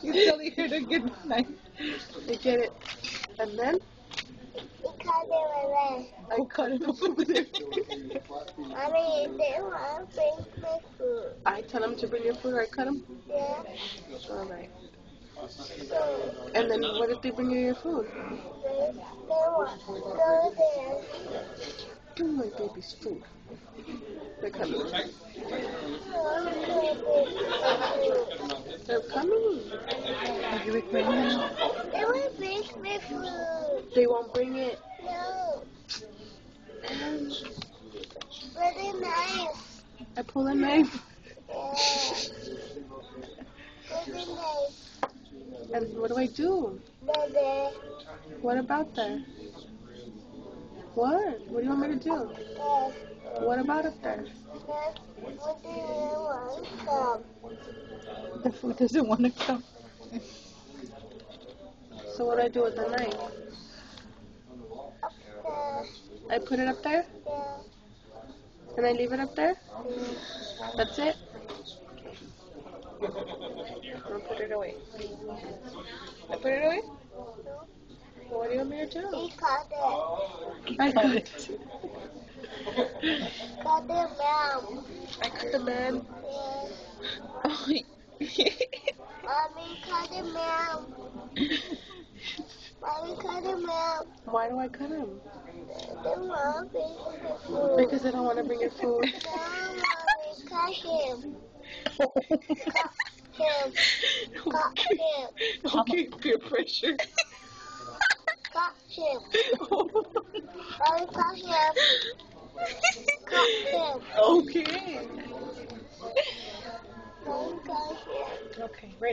You telling her to good night. You get it. And then? Go cut him over there. Mommy, they want to bring me food. I tell him to bring your food or I cut him? Yeah. Alright. So, And then what if they bring you your food? they want to go there. Give me my baby's food. They're coming. They're coming. Are you recording now? They want to bring me food. They won't bring it. No. Really nice. I pull a knife. Yeah. Really nice. And what do I do? Baby. What about that? What? What do you want me to do? Yes. What about up there? Yes. What do you want to come? The food doesn't want to come. So what do I do with the knife? Upstairs. I put it up there? Yeah. And I leave it up there? That's it? I'll put it away. I put it away? What do you want me to do? He caught it. I cut it. Caught the mom. I cut the man. Yes. Mommy caught the mom. Mommy caught the mom. Why do I cut him? The mom brings the food. Because I don't want to bring your food. No, Mommy, cut him. Cut him. Okay, peer pressure. Cut him. Mommy, cut him. Cut him. Okay. Mommy, cut him. Okay, right.